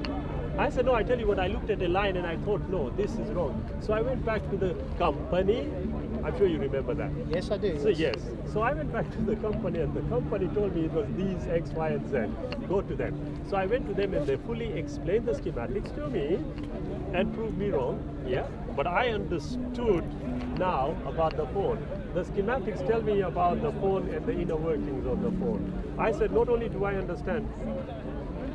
I said, no, I tell you what, I looked at a line and I thought, no, this is wrong. So I went back to the company. I'm sure you remember that. Yes, I do. So yes. So I went back to the company and the company told me it was these X, Y, and Z. Go to them. So I went to them and they fully explained the schematics to me and proved me wrong. Yeah. But I understood now about the phone. The schematics tell me about the phone and the inner workings of the phone. I said, not only do I understand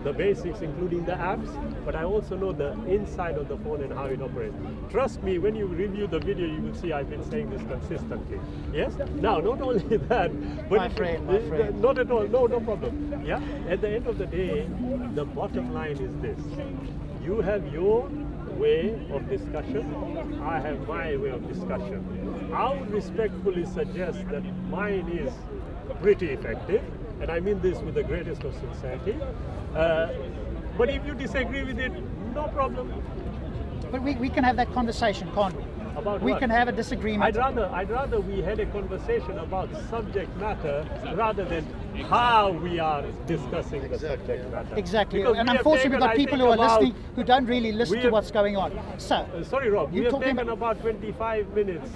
the basics, including the apps, but I also know the inside of the phone and how it operates. Trust me, when you review the video, you will see I've been saying this consistently. Yes? Now, not only that, but My friend. not at all, no problem. Yeah? At the end of the day, the bottom line is this. You have your way of discussion, I have my way of discussion. I would respectfully suggest that mine is pretty effective, and I mean this with the greatest of sincerity. But if you disagree with it, no problem. But we can have that conversation, can't we? About we what? can have a disagreement. I'd rather we had a conversation about subject matter rather than how we are discussing the subject matter. Exactly. Because And we have unfortunately, we've taken, got I people think, who are about- listening who don't really listen we to have- what's going on. So, Sorry, Rob, you're we have talking taken about 25 minutes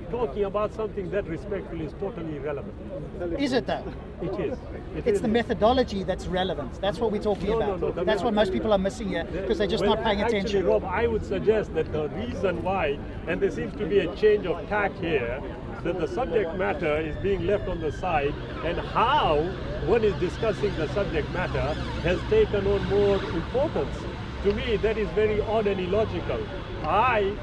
talking about something that respectfully is totally irrelevant. is it though? It is. It's the methodology that's relevant. That's what we're talking about. No, That's what most people are missing here because they're just not paying Actually, attention. Rob, I would suggest that the reason why, and there seems to be a change of tack here, that the subject matter is being left on the side, and how one is discussing the subject matter has taken on more importance. To me, that is very odd and illogical. I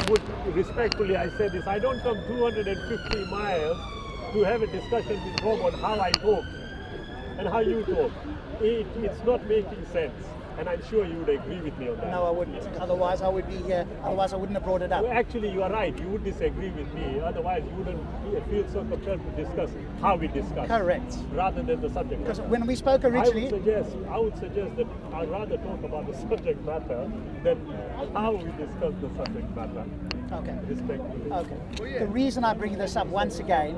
would respectfully, I say this, I don't come 250 miles to have a discussion with Rob on how I talk and how you talk. It's not making sense, and I'm sure you would agree with me on that. No, I wouldn't. Otherwise, I would be here. Otherwise, I wouldn't have brought it up. Well, actually, you are right. You would disagree with me. Otherwise, you wouldn't feel so compelled to discuss how we discuss. Correct. Rather than the subject Because matter. when we spoke originally, I would suggest that I'd rather talk about the subject matter than how we discuss the subject matter. okay. Respectfully. Okay. The reason I bring this up once again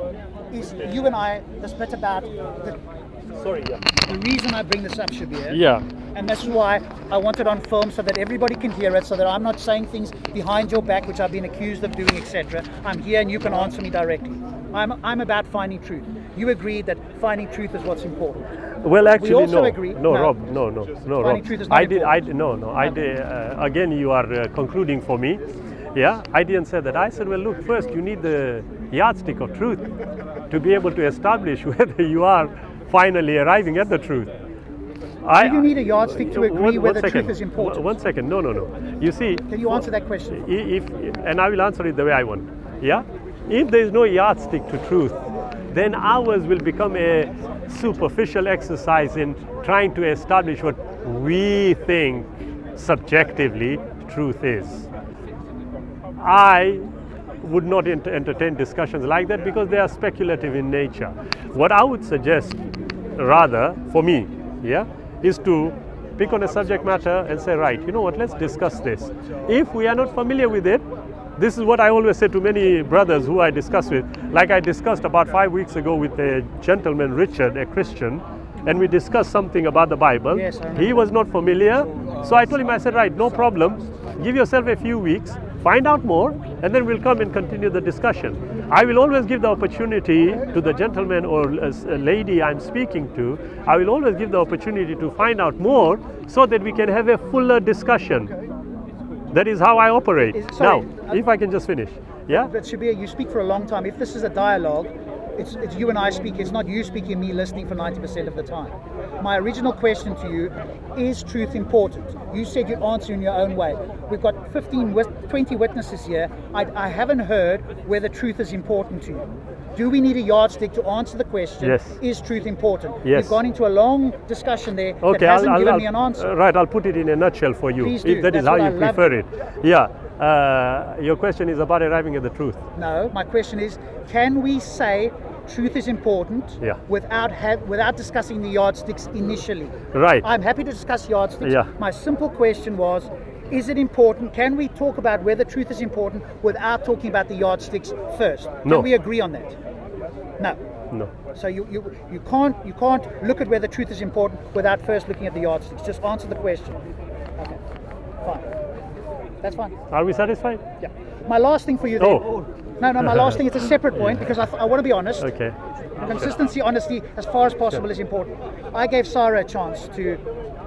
is you and I, this bit about Sorry, yeah. the reason I bring this up, Shabir, Yeah. and that's why I want it on film so that everybody can hear it, so that I'm not saying things behind your back which I've been accused of doing, etc. I'm here and you can answer me directly. I'm about finding truth. You agree that finding truth is what's important. Well, actually, we also no. agree. No, Rob, no, Finding Rob. truth is not I did. Again, you are concluding for me. Yeah, I didn't say that. I said, well, look, first you need the yardstick of truth to be able to establish whether you are finally arriving at the truth. Do you need a yardstick to agree whether truth is important? One second. No. You see. Can you answer that question? And I will answer it the way I want. Yeah. If there is no yardstick to truth, then ours will become a superficial exercise in trying to establish what we think subjectively truth is. I would not entertain discussions like that because they are speculative in nature. What I would suggest, rather, for me, yeah, is to pick on a subject matter and say, right, you know what, let's discuss this. If we are not familiar with it, this is what I always say to many brothers who I discuss with. Like I discussed about 5 weeks ago with a gentleman, Richard, a Christian, and we discussed something about the Bible. Yes, I remember. He was not familiar, so I told him, I said, right, no problem, give yourself a few weeks, find out more, and then we'll come and continue the discussion. I will always give the opportunity to the gentleman or a lady I'm speaking to, I will always give the opportunity to find out more so that we can have a fuller discussion. That is how I operate. Sorry, Now, if I can just finish. Yeah? But Shabir, you speak for a long time. If this is a dialogue, it's you and I speaking. It's not you speaking and me listening for 90% of the time. My original question to you, is truth important? You said you'd answer in your own way. We've got 20 witnesses here. I haven't heard whether truth is important to you. Do we need a yardstick to answer the question, Yes. is truth important? Yes. We've gone into a long discussion there Okay, that hasn't given me an answer. right, I'll put it in a nutshell for you, Please do. if that is That's how what you I love. prefer it. Yeah, your question is about arriving at the truth. No, my question is, can we say truth is important Yeah. without discussing the yardsticks initially? Right. I'm happy to discuss yardsticks. Yeah. My simple question was, Is it important? Can we talk about whether truth is important without talking about the yardsticks first? No. Can we agree on that? No. No. So you can't look at whether truth is important without first looking at the yardsticks. Just answer the question. Okay. Fine. That's fine. Are we satisfied? Yeah. My last thing for you then. Oh. No, my last thing, it's a separate point because I want to be honest. Okay. Consistency, honesty, as far as possible is important. I gave Sarah a chance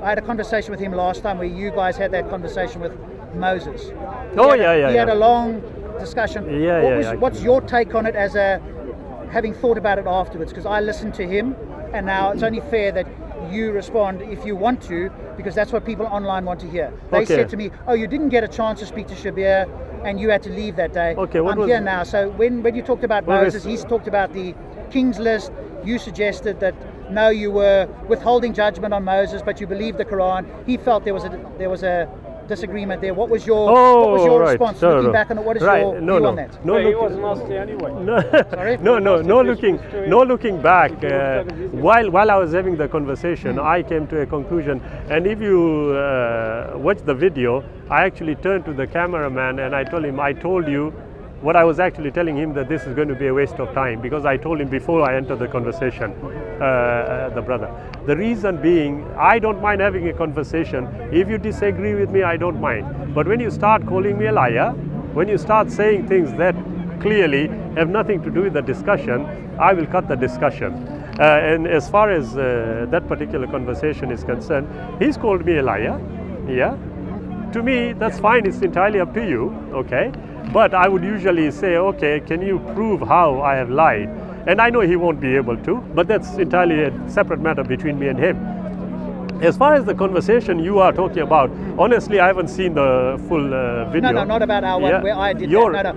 I had a conversation with him last time where you guys had that conversation with Moses. He had a long discussion. What's your take on it as having thought about it afterwards? Because I listened to him and now it's only fair that you respond if you want to, because that's what people online want to hear. They said to me, oh, you didn't get a chance to speak to Shabir and you had to leave that day. Okay, I'm here now. So when you talked about Moses, he's talked about the King's List. You suggested that no, you were withholding judgment on Moses, but you believed the Qur'an. He felt there was a disagreement there. What was your response? Looking back on it, what is your view on that? He was nasty anyway. Sorry? No looking back. While I was having the conversation, I came to a conclusion. And if you watch the video, I actually turned to the cameraman and I told him, I told you what I was actually telling him, that this is going to be a waste of time, because I told him before I entered the conversation, the brother. The reason being, I don't mind having a conversation. If you disagree with me, I don't mind. But when you start calling me a liar, when you start saying things that clearly have nothing to do with the discussion, I will cut the discussion. And as far as that particular conversation is concerned, he's called me a liar. Yeah. To me, that's fine. It's entirely up to you. Okay. But I would usually say, okay, can you prove how I have lied? And I know he won't be able to, but that's entirely a separate matter between me and him. As far as the conversation you are talking about, honestly, I haven't seen the full video. No, not about our one where I did that.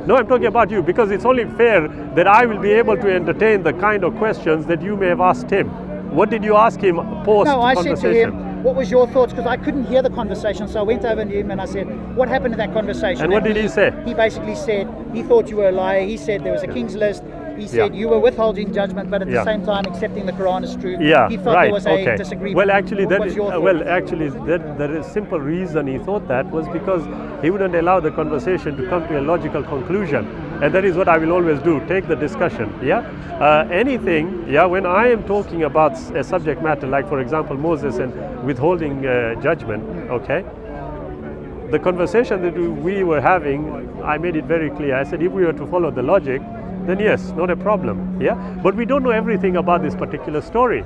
No, I'm talking about you, because it's only fair that I will be able to entertain the kind of questions that you may have asked him. What did you ask him post-conversation? No, I said to him, what was your thoughts? Because I couldn't hear the conversation, so I went over to him and I said, what happened in that conversation? And what did he say? He basically said he thought you were a liar. He said there was a King's List. He said you were withholding judgment, but at the same time accepting the Quran as true. Yeah, he felt there was a disagreement. Well, actually, what the simple reason he thought that was because he wouldn't allow the conversation to come to a logical conclusion, and that is what I will always do: take the discussion. Anything. When I am talking about a subject matter, like for example Moses and withholding judgment. Okay. The conversation that we were having, I made it very clear. I said, if we were to follow the logic, then yes, not a problem. But we don't know everything about this particular story.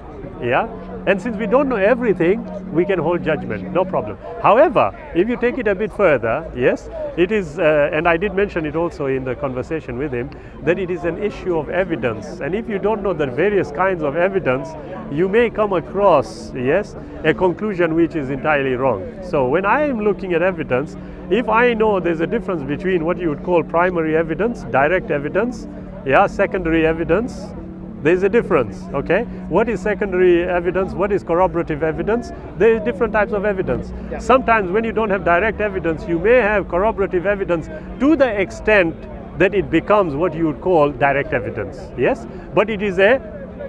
And since we don't know everything, we can hold judgment, no problem. However, if you take it a bit further, yes, it is, and I did mention it also in the conversation with him, that it is an issue of evidence. And if you don't know the various kinds of evidence, you may come across, a conclusion which is entirely wrong. So when I am looking at evidence, if I know there's a difference between what you would call primary evidence, direct evidence, secondary evidence, there's a difference, okay? What is secondary evidence? What is corroborative evidence? There are different types of evidence. Sometimes when you don't have direct evidence, you may have corroborative evidence to the extent that it becomes what you would call direct evidence, but it is a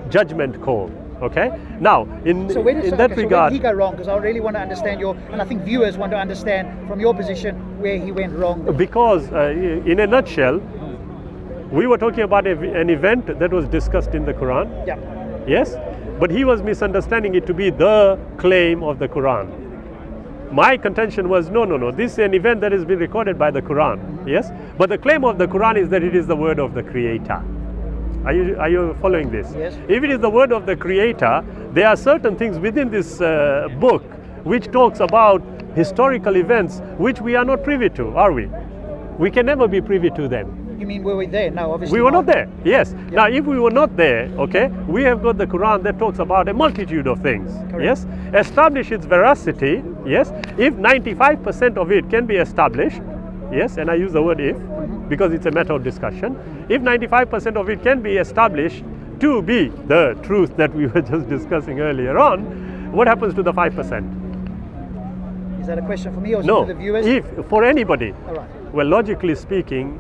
judgment call, okay? Now, in that regard... So where did he go wrong? Because I really want to understand and I think viewers want to understand from your position where he went wrong. Because in a nutshell, we were talking about an event that was discussed in the Quran. Yes? But he was misunderstanding it to be the claim of the Quran. My contention was, no, this is an event that has been recorded by the Quran. Yes? But the claim of the Quran is that it is the word of the Creator. Are you following this? Yes. If it is the word of the Creator, there are certain things within this book which talks about historical events which we are not privy to, are we? We can never be privy to them. You mean were we there? No, obviously we were not there. Yes. Now, if we were not there, okay, we have got the Quran that talks about a multitude of things. Correct. Yes. Establish its veracity. Yes. If 95% of it can be established, yes, and I use the word if because it's a matter of discussion. If 95% of it can be established to be the truth that we were just discussing earlier on, what happens to the 5%? Is that a question for me or no, for the viewers? If for anybody. All right. Well, logically speaking,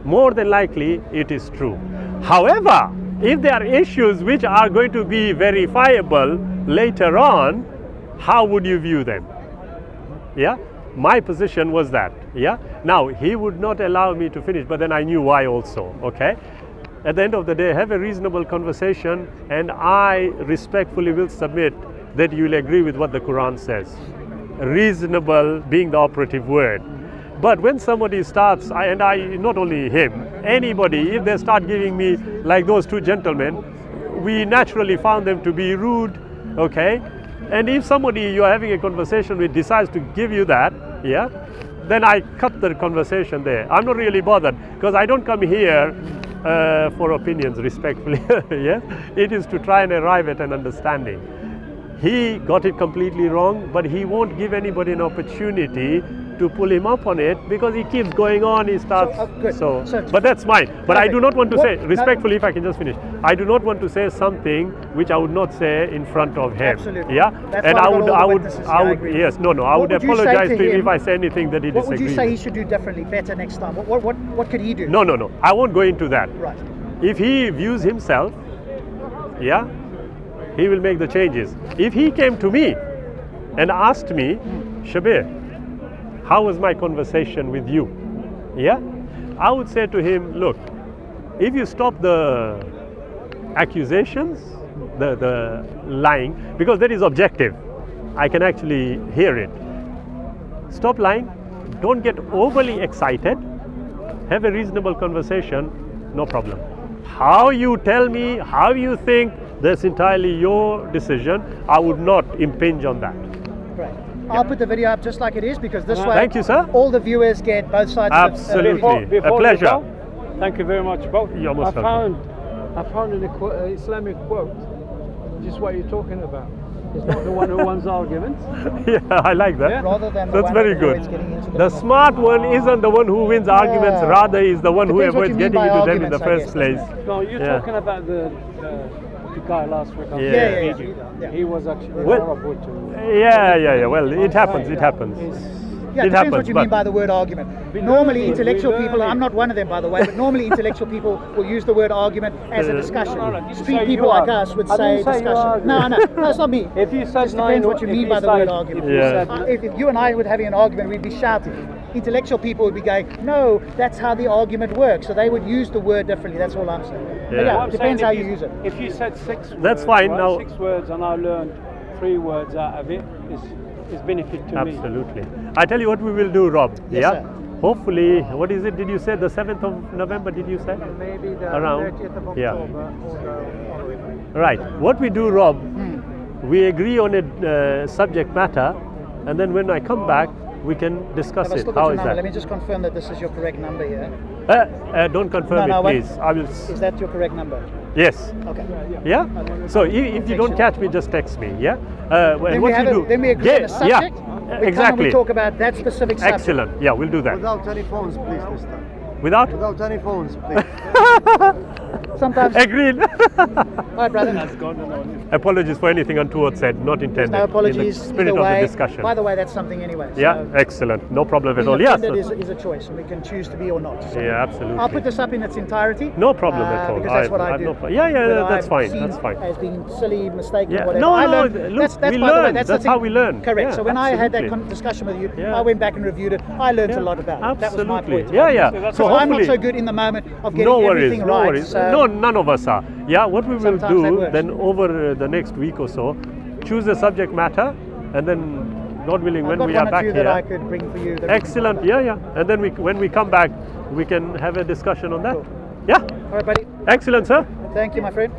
more than likely it is true. However, if there are issues which are going to be verifiable later on, how would you view them? Yeah, my position was that. Yeah, now he would not allow me to finish, but then I knew why also. Okay, at the end of the day, have a reasonable conversation, and I respectfully will submit that you will agree with what the Quran says. Reasonable being the operative word. But when somebody starts, not only him, anybody, if they start giving me like those two gentlemen, we naturally found them to be rude, okay? And if somebody you're having a conversation with decides to give you that, yeah, then I cut the conversation there. I'm not really bothered, because I don't come here for opinions, respectfully, yeah? It is to try and arrive at an understanding. He got it completely wrong, but he won't give anybody an opportunity to pull him up on it, because he keeps going on, he starts, but that's mine. But I do not want to say, respectfully, if I can just finish, I do not want to say something which I would not say in front of him. Absolutely. Yeah, that's and I would, yes, no, I would apologize to him if I say anything that he disagrees. What would you say he should do differently, better next time? What could he do? No, I won't go into that. Right. If he views himself, yeah, he will make the changes. If he came to me and asked me, Shabir, how was my conversation with you? Yeah, I would say to him, look, if you stop the accusations, the lying, because that is objective, I can actually hear it. Stop lying, don't get overly excited, have a reasonable conversation, no problem. How you tell me, how you think, that's entirely your decision. I would not impinge on that. Right. I'll put the video up just like it is, because this way, thank you, sir. all the viewers get both sides. Absolutely, Before a pleasure. you go, thank you very much, both. You're most welcome. I found an Islamic quote, just what you're talking about. It's not the one who wins arguments. Yeah, I like that. Yeah. Rather than That's very good. The smart one isn't the one who wins arguments, rather is the one who Depends what avoids you mean getting by into them in the arguments, I first guess. place. No, you're Yeah. talking about the guy last week. Yeah. He was actually Well, horrible to. Yeah. Well, it happens. It happens. Yeah, It it depends happens, what you mean but- by the word argument. We Normally, learn it, intellectual we learn people, it. I'm not one of them, by the way, but normally intellectual people will use the word argument as a discussion. No, didn't Street say people you like are. us would I say didn't say you are. discussion. No, it's not me. If you said It just depends what you if mean you by the said- word argument. If you Yeah. said, If you and I were having an argument, we'd be shouting. Intellectual people would be going, no, that's how the argument works. So they would use the word differently. That's all I'm saying. But Yeah. what I'm it depends saying, how you use it. If you said six That's words, fine, right, now- 6 words, and I learned 3 words out of it, is benefit to me. Absolutely. I tell you what we will do, Rob. Yes, yeah. sir. Hopefully, what is it? Did you say the 7th of November? Did you say? Maybe the Around. 30th of Yeah. October. Right. What we do, Rob, we agree on a subject matter, and then when I come back, we can discuss Have I it. still got How your is number? Let that? me just confirm that this is your correct number here. Don't confirm No, it, wait. please. I will. Is that your correct number? Yes. Okay. Yeah. So if you don't catch me, just text me. Yeah. And Then what we, have we do? then we agree on a subject. Yeah. We come and Exactly. we talk about that specific subject. Excellent. Yeah, we'll do that. Without any phones, please, this time. Without. Without any phones, please. Sometimes. Agreed. Hi, brother. Apologies for anything untoward said, not intended. No apologies. In the spirit either of way. the discussion. By the way, that's something anyway. So Yeah, excellent. No problem at being all. Yes. offended is a choice, and we can choose to be or not. So Yeah, absolutely. I'll put this up in its entirety. No problem at all. Because that's what I I've do. no pro- yeah, Whether that's I've fine. seen That's fine. As being silly, mistaken, Yeah. whatever. No, I no, learned, look, that's we by the way, learn. that's That's the how thing. we learn. Correct. Yeah, So when I had that absolutely. discussion with you, Yeah. I went back and reviewed it. I learned Yeah, a lot about it. That was my absolutely. point. Yeah. So So I'm not hopefully, so good in the moment of getting no worries, everything no right. worries. So No, none of us are. Yeah, what we will Sometimes that do works. then over the next week or so, choose a subject matter, and then, God willing, I've when got we one are or back two here. that I could bring for you. that we can Excellent. talk about. Yeah. And then when we come back, we can have a discussion on that. Cool. Yeah. All right, buddy. Excellent, sir. Thank you, my friend.